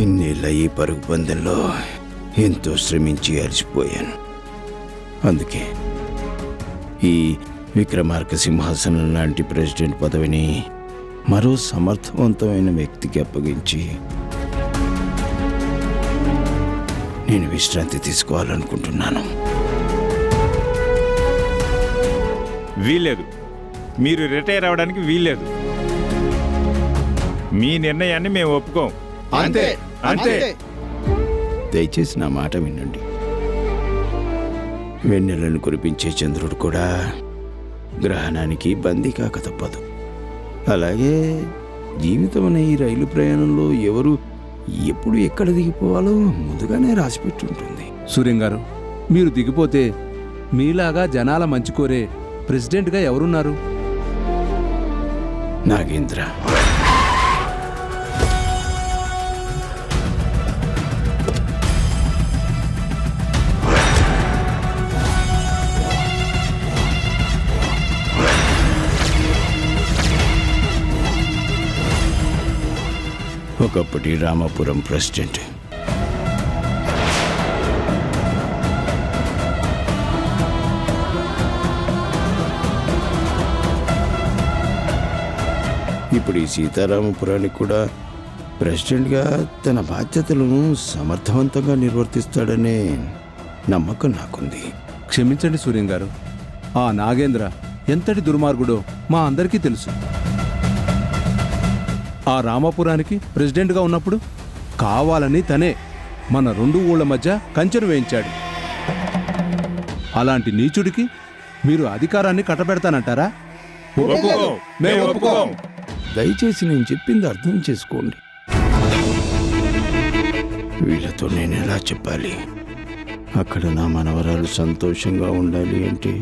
ఇన్నేళ్ళ ఈ పరుగు పందెంలో ఎంతో శ్రమించి అలసిపోయాను. అందుకే ఈ విక్రమార్క సింహాసనం లాంటి ప్రెసిడెంట్ పదవిని మరో సమర్థవంతమైన వ్యక్తికి అప్పగించి నేను విశ్రాంతి తీసుకోవాలనుకుంటున్నాను. వీల్లేదు, మీరు రిటైర్ అవ్వడానికి వీల్లేదు. మీ నిర్ణయాన్ని మేము ఒప్పుకోం. అంతే అంతే. దయచేసి నా మాట వినండి. వెన్నెలను కురిపించే చంద్రుడు కూడా గ్రహణానికి బందీ కాక తప్పదు. అలాగే జీవితం అనే ఈ రైలు ప్రయాణంలో ఎవరు ఎప్పుడు ఎక్కడ దిగిపోవాలో ముందుగానే రాసిపెట్టుంటుంది. సూర్యం గారు, మీరు దిగిపోతే మీలాగా జనాల మంచి కోరే ప్రెసిడెంట్గా ఎవరున్నారు? నాగేంద్ర. ఒకప్పటి రామాపురం ప్రెసిడెంట్. ఇప్పుడు ఈ సీతారామపురానికి కూడా ప్రెసిడెంట్గా తన బాధ్యతలను సమర్థవంతంగా నిర్వర్తిస్తాడనే నమ్మకం నాకుంది. క్షమించండి సూర్యం గారు, ఆ నాగేంద్ర ఎంతటి దుర్మార్గుడో మా అందరికీ తెలుసు. ఆ రామాపురానికి ప్రెసిడెంట్గా ఉన్నప్పుడు కావాలని తనే మన 2 ఊళ్ళ మధ్య కంచెను వేయించాడు. అలాంటి నీచుడికి మీరు అధికారాన్ని కట్టబెడతానంటారా? దయచేసి నేను చెప్పింది అర్థం చేసుకోండి. వీళ్ళతో నేను ఎలా చెప్పాలి? అక్కడ నా మనవరాలు సంతోషంగా ఉండాలి అంటే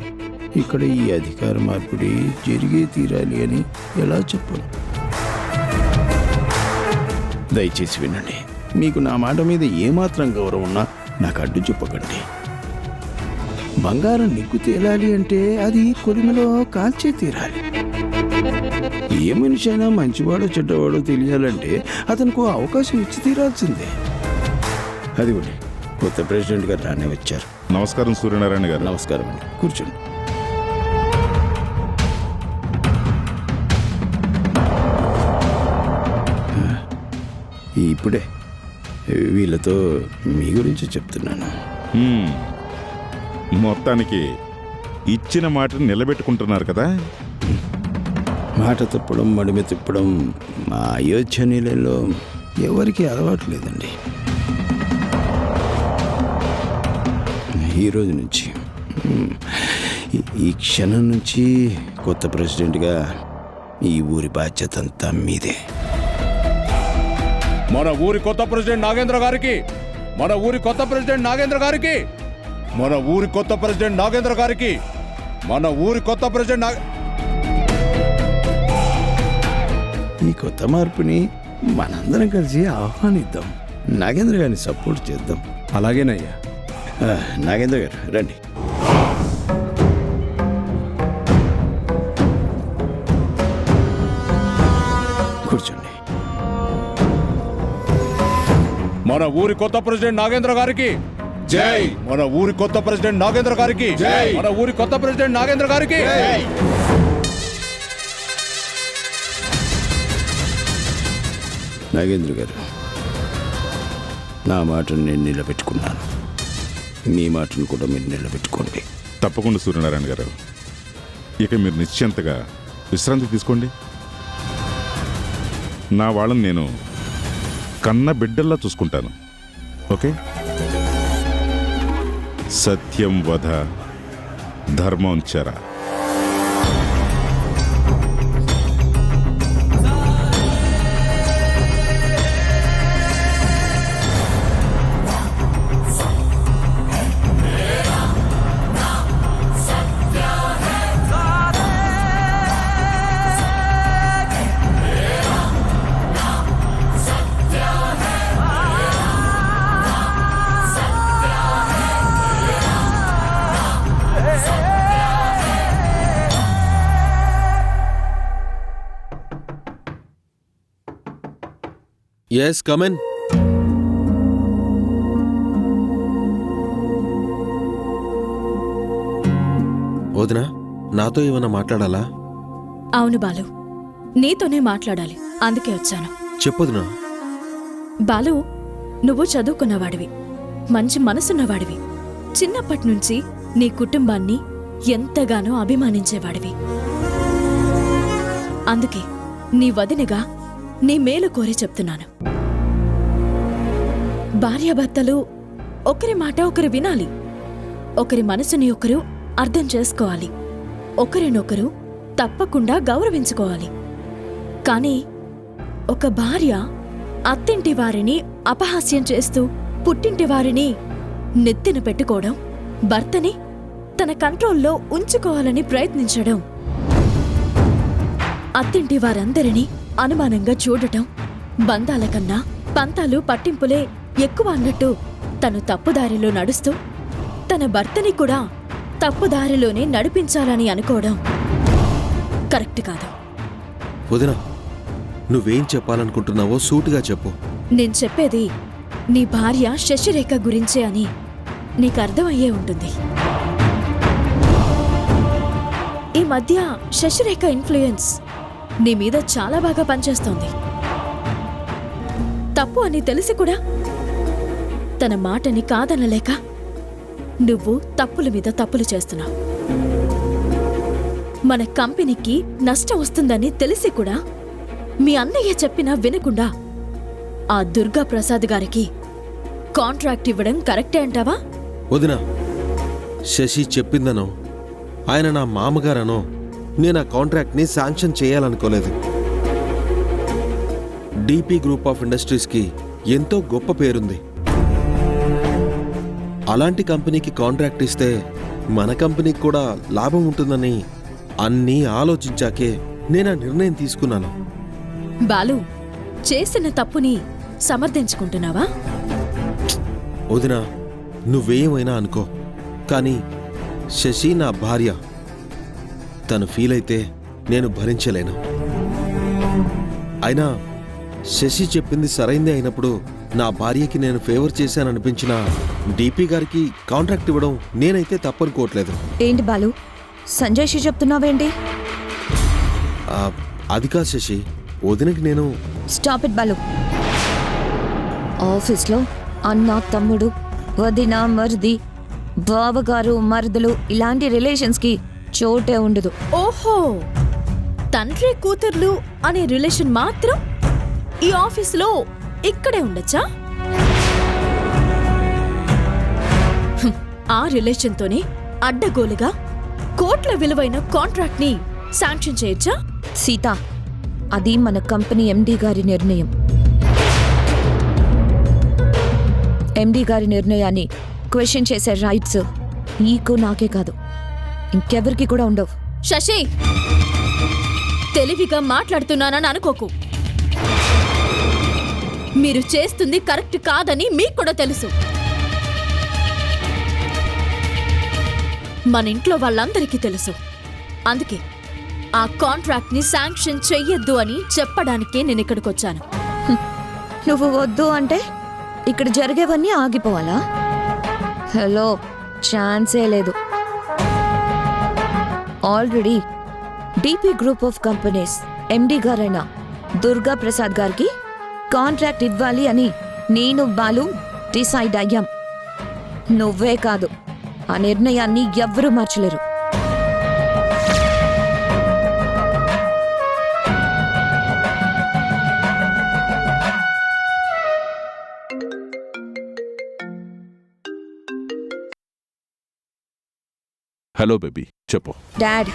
ఇక్కడ ఈ అధికార మార్పిడి జరిగే తీరాలి అని ఎలా చెప్పను? దయచేసి వినండి. మీకు నా మాట మీద ఏమాత్రం గౌరవం ఉన్నా నాకు అడ్డు చెప్పకండి. బంగారం నిగ్గు తేలాలి అంటే అది కొలిమిలో కాల్చే తీరాలి. ఏ మనిషి అయినా మంచివాడో చెడ్డవాడో తెలియాలంటే అతనికి అవకాశం ఇచ్చి తీరాల్సిందే. అది కూడా కొత్త ప్రెసిడెంట్ గారు రానే వచ్చారు. నమస్కారం సూర్యనారాయణ గారు. నమస్కారం అండి, కూర్చోండి. ఇప్పుడే వీళ్ళతో మీ గురించి చెప్తున్నాను. మొత్తానికి ఇచ్చిన మాటను నిలబెట్టుకుంటున్నారు కదా? మాట తప్పడం, మడిమి తిప్పడం మా అయోధ్య నీళ్ళలో ఎవరికి అలవాటు లేదండి. ఈరోజు నుంచి ఈ క్షణం నుంచి కొత్త ప్రెసిడెంట్గా ఈ ఊరి బాధ్యత అంతా మీదే. మన ఊరి కొత్త ప్రెసిడెంట్ నాగేంద్ర గారికి, మన ఊరి కొత్త ప్రెసిడెంట్ నాగేంద్ర గారికి, మన ఊరి కొత్త ప్రెసిడెంట్ నాగేంద్ర గారికి, మన ఊరి కొత్త ప్రెసిడెంట్ ఈ కొత్త మార్పుని మనందరం కలిసి ఆహ్వానిద్దాం. నాగేంద్ర గారిని సపోర్ట్ చేద్దాం. అలాగేనయ్యా. నాగేంద్ర గారు రండి. కూర్చోండి. మన ఊరి కొత్త ప్రెసిడెంట్ నాగేంద్ర గారికి జై. మన ఊరి కొత్త ప్రెసిడెంట్ నాగేంద్ర గారికి జై. మన ఊరి కొత్త ప్రెసిడెంట్ నాగేంద్ర గారికి జై. నాగేంద్ర గారు, నా మాటను నేను నిలబెట్టుకున్నాను. మీ మాటను కూడా మీరు నిలబెట్టుకోండి. తప్పకుండా సూర్యనారాయణ గారు. ఇక మీరు నిశ్చింతగా విశ్రాంతి తీసుకోండి. నా వాళ్ళని నేను కన్న బిడ్డల్లా చూసుకుంటాను. ఓకే? సత్యం వద ధర్మం చర. ఎస్ కమెన్. వదినా, నాతో ఏమైనా మాట్లాడాలా? అవును బాలు, నీతోనే మాట్లాడాలి, అందుకే వచ్చాను. చెప్పొదినా. బాలు, నువ్వు చదువుకున్నవాడివి, మంచి మనసున్నవాడివి, చిన్నప్పటినుంచి నీ కుటుంబాన్ని ఎంతగానో అభిమానించేవాడివి. అందుకే నీ వదినగా నీ మేలు కోరి చెప్తున్నాను. భార్యాభర్తలు ఒకరి మాట ఒకరు వినాలి, ఒకరి మనసుని ఒకరు అర్థం చేసుకోవాలి, ఒకరినొకరు తప్పకుండా గౌరవించుకోవాలి. కానీ ఒక భార్య అత్తింటి వారిని అపహాస్యం చేస్తూ పుట్టింటి వారిని నెత్తిన పెట్టుకోవడం, భర్తని తన కంట్రోల్లో ఉంచుకోవాలని ప్రయత్నించడం, అత్తింటి వారందరినీ అనుమానంగా చూడటం, బంధాల కన్నా పంతాలు పట్టింపులే ఎక్కువ అన్నట్టు తను తప్పుదారిలో నడుస్తూ తన భర్తని కూడా తప్పుదారిలోనే నడిపించాలని అనుకోవడం కరెక్ట్ కాదు. వదినా, నువ్వేం చెప్పాలనుకుంటున్నావో సూటిగా చెప్పు. నేను చెప్పేది నీ భార్య శశిరేఖ గురించే అని నీకు అర్థమయ్యే ఉంటుంది. ఈ మధ్య శశిరేఖ ఇన్ఫ్లుయెన్స్ నీ మీద చాలా బాగా పనిచేస్తోంది. తప్పు అని తెలిసి కూడా తన మాటని కాదనలేక నువ్వు తప్పుల మీద తప్పులు చేస్తున్నావు. మన కంపెనీకి నష్టం వస్తుందని తెలిసి కూడా మీ అన్నయ్య చెప్పినా వినకుండా ఆ దుర్గా ప్రసాద్ గారికి కాంట్రాక్ట్ ఇవ్వడం కరెక్టే అంటావా? వదినా, శశి చెప్పిందనో ఆయన నా మామగారనో నేను ఆ కాంట్రాక్ట్ని శాంక్షన్ చేయాలనుకోలేదు. డీపీ గ్రూప్ ఆఫ్ ఇండస్ట్రీస్కి ఎంతో గొప్ప పేరుంది. అలాంటి కంపెనీకి కాంట్రాక్ట్ ఇస్తే మన కంపెనీకి కూడా లాభం ఉంటుందని అన్నీ ఆలోచించాకే నేను ఆ నిర్ణయం తీసుకున్నాను. బాలు, చేసిన తప్పుని సమర్థించుకుంటున్నావా? వదినా, నువ్వేమైనా అనుకో, కానీ శశి నా భార్య. తను ఫీల్ అయితే నేను భరించలేను. అయినా శశి చెప్పింది సరైందే అయినప్పుడు నా భార్యకి నేను ఫేవర్ చేశాననిపించిన డీపీ గారికి కాంట్రాక్ట్ ఇవ్వడం నేనైతే తప్పనుకోవట్లేదు. ఏంటి బాలు, సంజయ్షి చెప్తున్నావేంటి? అది కాదు శశి, వదినకి నేను... స్టాప్ ఇట్ బాలు. ఆఫీస్లో అన్న, తమ్ముడు, వదిన, మరిది, బావగారు, మరుదులు ఇలాంటి రిలేషన్స్కి చోటే ఉండదు. ఓహో, తండ్రి కూతుర్లు అనే రిలేషన్ మాత్రం ఈ ఆఫీసులో ఇక్కడే ఉండొచ్చా? ఆ రిలేషన్తోనే అడ్డగోలుగా కోట్ల విలువైన కాంట్రాక్ట్ ని శాంక్షన్ చేయొచ్చా? సీత, అది మన కంపెనీ ఎండీ గారి నిర్ణయం. ఎండీ గారి నిర్ణయాన్ని క్వశ్చన్ చేసే రైట్స్ నీకు నాకే కాదు, ఇంకెవరికి కూడా ఉండవు. శశి, తెలివిగా మాట్లాడుతున్నానని అనుకోకు. మీరు చేస్తుంది కరెక్ట్ కాదని మీకు కూడా తెలుసు. మన ఇంట్లో వాళ్ళందరికీ తెలుసు. అందుకే ఆ కాంట్రాక్ట్ ని శాంక్షన్ చెయ్యొద్దు అని చెప్పడానికే నేను ఇక్కడికి వచ్చాను. నువ్వు వద్దు అంటే ఇక్కడ జరిగేవన్నీ ఆగిపోవాలా? హలో, ఛాన్సే లేదు. Already DP group of companies MD గారైన దుర్గా ప్రసాద్ గారికి కాంట్రాక్ట్ ఇవ్వాలి అని నేను, బాలు డిసైడ్ అయ్యాం. నువ్వే కాదు, ఆ నిర్ణయాన్ని ఎవ్వరూ మార్చలేరు. హలో బేబీ, చెప్పు. డాడ్,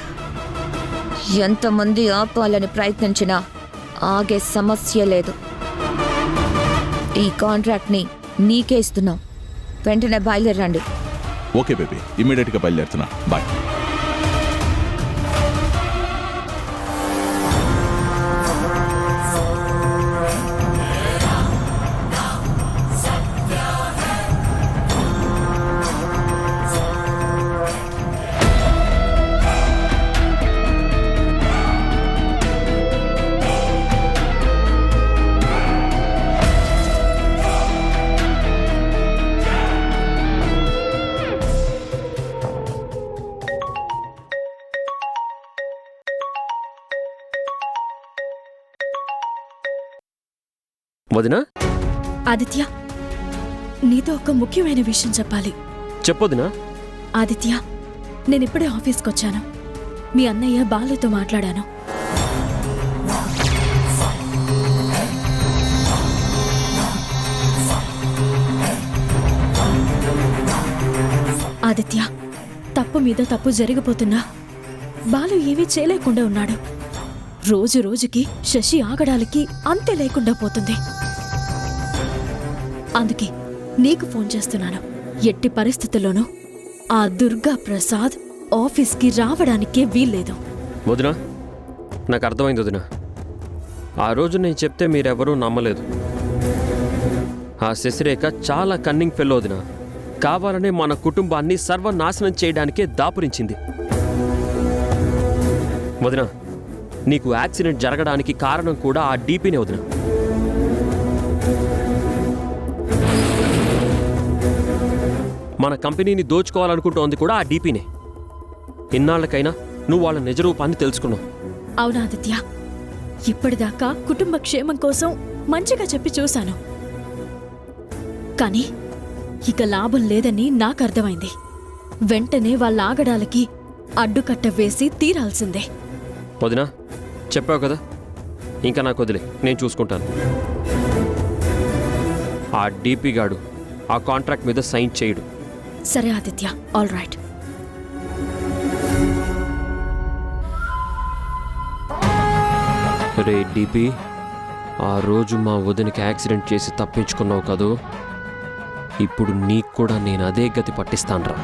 ఎంతమంది ఆపాలని ప్రయత్నించినా ఆగే సమస్య లేదు. ఈ కాంట్రాక్ట్ని నీకే ఇస్తున్నాం. వెంటనే బయలుదేరండి. ఓకే బేబీ, ఇమ్మీడియట్గా బయలుదేరుతున్నా. బాయ్. వదినా ఆదిత్య, నీతో ఒక ముఖ్యమైన విషయం చెప్పాలి. చెప్పొదినా. ఆదిత్య, నేనిప్పుడే ఆఫీస్కి వచ్చాను. మీ అన్నయ్య బాలుతో మాట్లాడాను. ఆదిత్య, తప్పు మీద తప్పు జరిగిపోతున్నా బాలు ఏమీ చేయలేకుండా ఉన్నాడు. రోజు రోజుకి శశి ఆగడాలకి అంతే లేకుండా పోతుంది. అందుకే నీకు ఫోన్ చేస్తున్నాను. ఎట్టి పరిస్థితుల్లోనూ ఆ దుర్గా ప్రసాద్ ఆఫీస్కి రావడానికే వీల్లేదు. వదినా, నాకు అర్థమైంది వదినా. ఆ రోజు నేను చెప్తే మీరెవరూ నమ్మలేదు. ఆ శశిరేఖ చాలా కన్నింగ్ ఫెల్లో వదినా. కావాలనే మన కుటుంబాన్ని సర్వనాశనం చేయడానికే దాపురించింది. వదినా, నీకు యాక్సిడెంట్ జరగడానికి కారణం కూడా ఆ డీపీనే వదినా. మన కంపెనీని దోచుకోవాలనుకుంటోంది కూడా ఆ డీపీనే. ఇన్నాళ్లకైనా నువ్వు వాళ్ళ నిజరూపాన్ని తెలుసుకున్నావు. అవునా ఆదిత్య, ఇప్పటిదాకా కుటుంబ క్షేమం కోసం మంచిగా చెప్పి చూశాను. కానీ ఇక లాభం లేదని నాకు అర్థమైంది. వెంటనే వాళ్ళ ఆగడాలకి అడ్డుకట్ట వేసి తీరాల్సిందే. వదినా, చెప్పావు కదా, ఇంకా నాకు వదిలే, నేను చూసుకుంటాను. ఆ డీపీ గాడు ఆ కాంట్రాక్ట్ మీద సైన్ చేయడు. సరే ఆదిత్య, ఆల్ రైట్. రే డీపీ, ఆ రోజు మా వదినకి యాక్సిడెంట్ చేసి తప్పించుకున్నావు కదూ, ఇప్పుడు నీకు కూడా నేను అదే గతి పట్టిస్తానురా.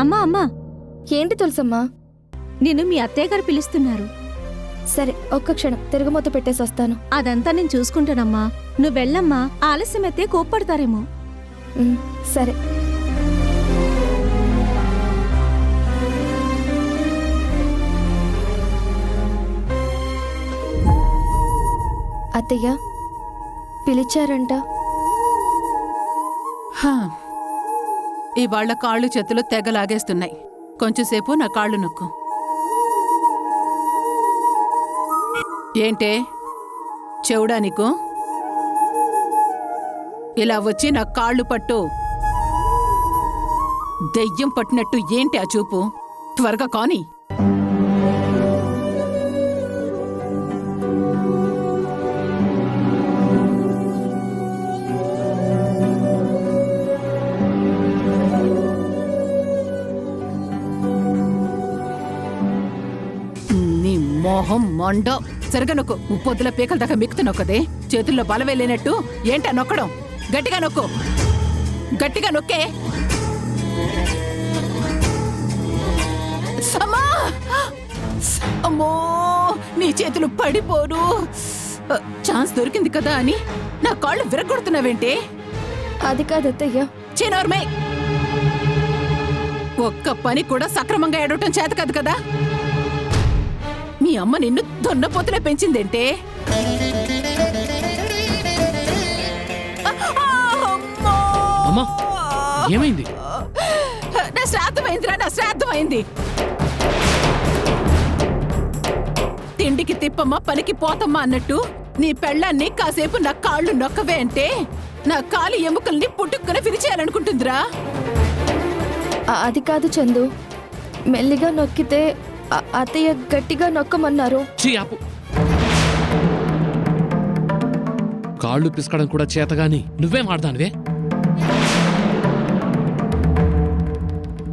అమ్మా అమ్మా, ఏంటి తులసమ్మా? నిన్ను మీ అత్తయ్య గారు పిలుస్తున్నారు. సరే, ఒక్క క్షణం తిరగమూత పెట్టేసి వస్తాను. అదంతా నేను చూసుకుంటానమ్మా, నువ్వు వెళ్ళమ్మా. ఆలస్యమైతే కోప్పడతారేమో. సరే. అత్తయ్య పిలిచారంట. ఇవాళ్ల కాళ్ళు చేతులు తెగలాగేస్తున్నాయి. కొంచెంసేపు నా కాళ్ళు నొక్కు. ఏంటే చెవుడా నీకు? ఇలా వచ్చి నా కాళ్ళు పట్టు. దెయ్యం పట్టినట్టు ఏంటి ఆ చూపు? త్వరగా కాని. మోహం మొండ సరిగా నొక్కు. ముప్పొద్దుల పీకల దాకా మిక్కుతు నొక్కదే. చేతుల్లో బలం వెళ్ళినట్టు ఏంటా నొక్కడం? గట్టిగా నొక్కు, గట్టిగా నొక్కే. సమా, అమ్మో, నీ చేతులు పడిపోరు. ఛాన్స్ దొరికింది కదా అని నా కాళ్ళు విరగొడుతున్నావేంటి? అది కాదు అత్తయ్య. చిన్నోర్మే, ఒక్క పని కూడా సక్రమంగా ఏడవటం చేత కాదు కదా. మీ అమ్మ నిన్ను దొన్నపోతులే పెంచిందేంటే? ఏమైంది? నా శ్రాద్ధమైందిరా, నా శ్రాద్ధమైంది. తిండికి తిప్పమ్మ, పనికి పోతమ్మా అన్నట్టు నీ పెళ్ళాన్ని కాసేపు నా కాళ్ళు నొక్కవే అంటే నా కాలి ఎముకల్ని పుట్టుకుని విరిచేయాలనుకుంటుందిరా. అది కాదు చందు, మెల్లిగా నొక్కితే అత్తయ్య గట్టిగా నొక్కమన్నారు. కాళ్ళు పిసకడం కూడా చేతగాని నువ్వేం ఆడదానివే?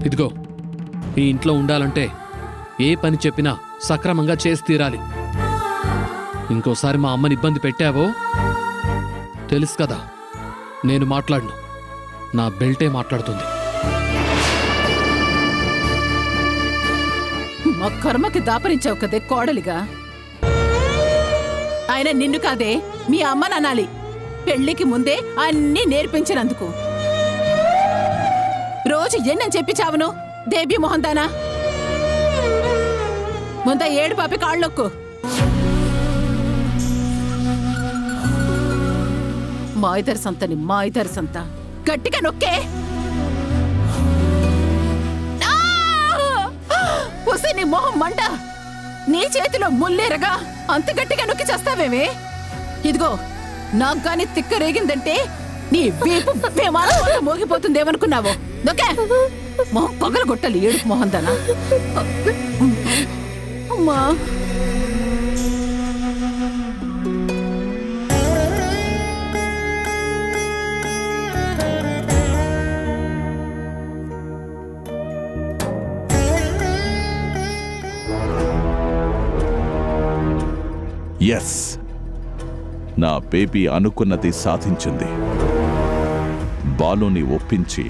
ఇదిగో, ఈ ఇంట్లో ఉండాలంటే ఏ పని చెప్పినా సక్రమంగా చేసి తీరాలి. ఇంకోసారి మా అమ్మని ఇబ్బంది పెట్టావో తెలుసు కదా, నేను మాట్లాడను, నా బెల్టే మాట్లాడుతుంది. మా కర్మకి దాపరించావు కదే కోడలిగా. ఆయన నిన్ను కాదే మీ అమ్మననాలి. పెళ్లికి ముందే అన్నీ నేర్పించినందుకు. రోజు ఎన్నని చెప్పి చావును దేబీ మొహందానా. ముందా ఏడు పాపి కాళ్ళొక్కు. మాయిదారి సంతని మాయిదారి సంత గట్టిగా నొక్కే. ఉసి నీ మొహం మంట, నీ చేతిలో ముల్లేరగా అంత గట్టిగా నొక్కి చేస్తావేమే? ఇదిగో నాకు గాని తిక్క రేగిందంటే నీ వీపు విమానం మోగిపోతుందేమనుకున్నావో. నొక్కే మొహం పగల గొట్టాలి, ఏడుపు మొహం దానా. అమ్మా ఎస్, నా బేబీ అనుకున్నది సాధించింది. బాలుని ఒప్పించి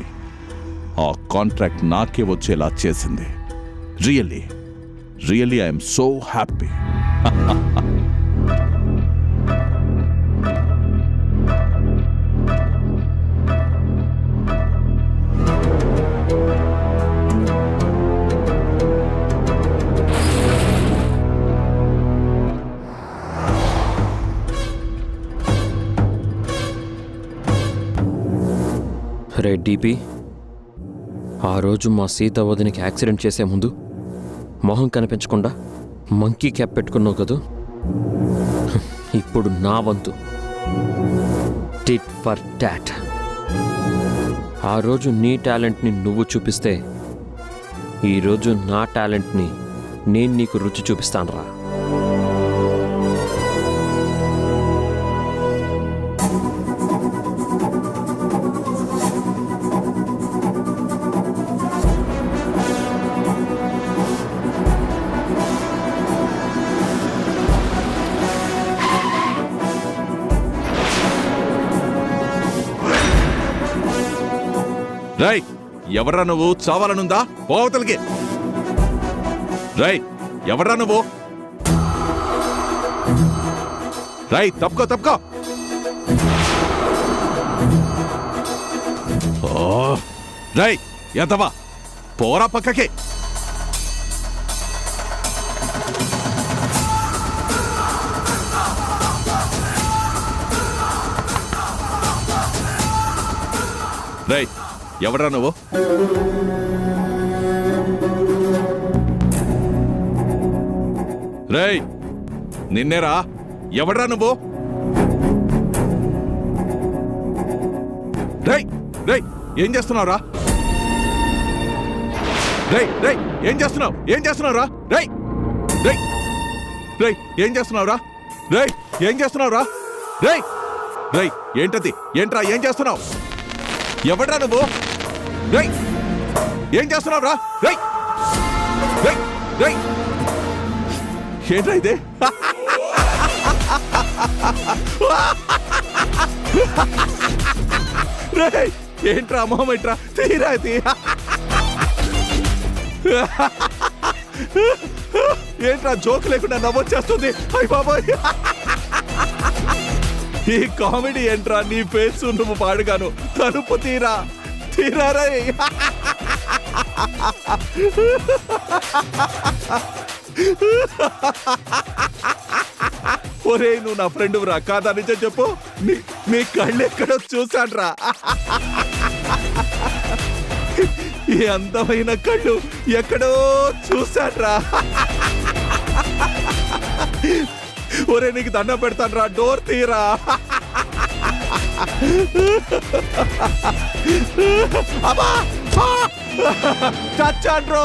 ఆ కాంట్రాక్ట్ నాకే వచ్చేలా చేసింది. Really really I'm so happy. Ray DP, ఆ రోజు మా సీత వదినికి యాక్సిడెంట్ చేసే ముందు మొహం కనిపించకుండా మంకీ క్యాప్ పెట్టుకున్నావు కదూ. ఇప్పుడు నా వంతు టిట్ ఫర్ టాట్. ఆ రోజు నీ టాలెంట్ని నువ్వు చూపిస్తే ఈరోజు నా టాలెంట్ని నేను నీకు రుచి చూపిస్తాను రా. రై, ఎవరా నువ్వు? చావాలనుందా? పోవతలకి. రై, ఎవరా నువ్వు? రై, తప్పుకో తప్పుకో. రై, ఎంతవా పోరా పక్కకి. రై, ఎవడ్రా నువ్వు? రేయ్, నిన్నేరా? ఎవడ్రా నువ్వు? రేయ్ రేయ్, ఏం చేస్తున్నావురా? రేయ్ రేయ్, ఏం చేస్తున్నావు? ఏం చేస్తున్నావురా? రేయ్ రేయ్ రేయ్, ఏం చేస్తున్నావురా? రేయ్, ఏం చేస్తున్నావురా? రేయ్ రేయ్, ఏంటది? ఏంట్రా ఏం చేస్తున్నావు? ఎవడ్రా నువ్వు? రేయ్, ఏం చేస్తున్నావురా? రేయ్ రేయ్ రేయ్, ఏంట్రా ఇదే? రేయ్, ఏంట్రా మొహం? ఏంట్రా? తీరా తీ. ఏంట్రా జోక్ లేకుండా నవ్వొచ్చేస్తుంది? అయ్య బాబాయ్, ఈ కామెడీ ఏంట్రా? నీ ఫేస్ నువ్వు పాడుగాను. తలుపు తీరా, తీరారా. ఒరే, నువ్వు నా ఫ్రెండ్ రా కాదా? నిజం చెప్పు. నీ కళ్ళు ఎక్కడో చూశాడ్రా. ఈ అందమైన కళ్ళు ఎక్కడో చూశాడ్రా. ఒరే, నీకు దండం పెడతాను రా, డోర్ తీరా. అబ్బా, చచ్చాడ్రో.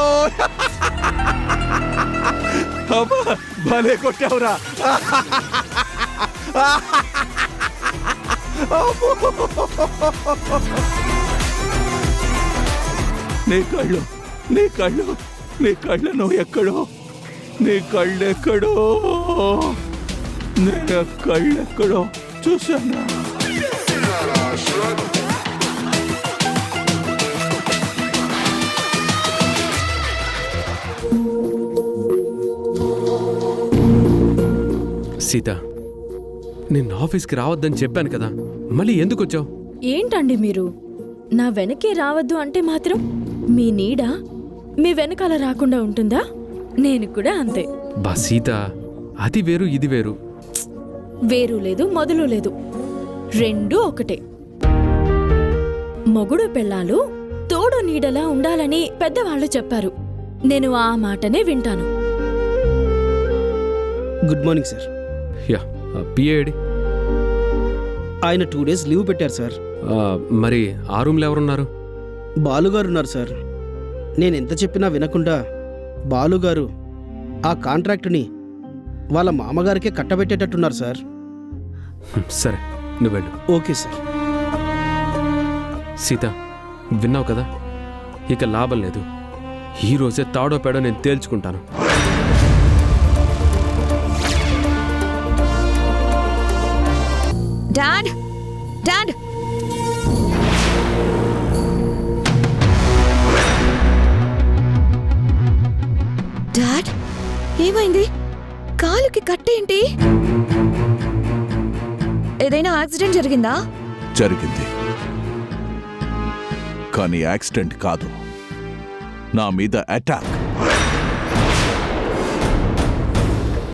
అబ్బా, భలే కొట్టావురా. నీ కళ్ళు, నీ కళ్ళు, నీ కళ్ళు నువ్వు ఎక్కడో, నీ కళ్ళెక్కడో, నేను కళ్ళెక్కడో చూశాను. సీత, నేను ఆఫీస్కి రావద్దని చెప్పాను కదా, మళ్ళీ ఎందుకు వచ్చావు? ఏంటండి మీరు? నా వెనకే రావద్దు అంటే మాత్రం మీ నీడ మీ వెనకాల రాకుండా ఉంటుందా? నేను కూడా అంతే. బా సీత, అది వేరు ఇది వేరు. వేరు లేదు మొదలు లేదు, రెండూ ఒకటే. మొగుడు పెళ్ళాలు తోడు నీడలా ఉండాలని పెద్దవాళ్ళు చెప్పారు. నేను ఆ మాటనే వింటాను. Good morning sir. యా పిఏడి. ఆయన 2 days లీవ్ పెట్టారు సార్. మరి ఆ రూమ్లో ఎవరున్నారు? బాలుగారు ఉన్నారు సార్. నేను ఎంత చెప్పినా వినకుండా బాలుగారు ఆ కాంట్రాక్ట్ని వాళ్ళ మామగారికే కట్టబెట్టేటట్టున్నారు సార్. సరే నువ్వు వెళ్ళు. Okay sir. సీత, విన్నావు కదా, ఇక లాభం లేదు. ఈ రోజే తాడో పేడో నేను తేల్చుకుంటాను. డాడ్ డాడ్ డాడ్ ఏమైంది? కాలుకి కట్టేంటి? ఏదైనా యాక్సిడెంట్ జరిగిందా? జరిగింది, కానీ యాక్సిడెంట్ కాదు, నా మీద అటాక్.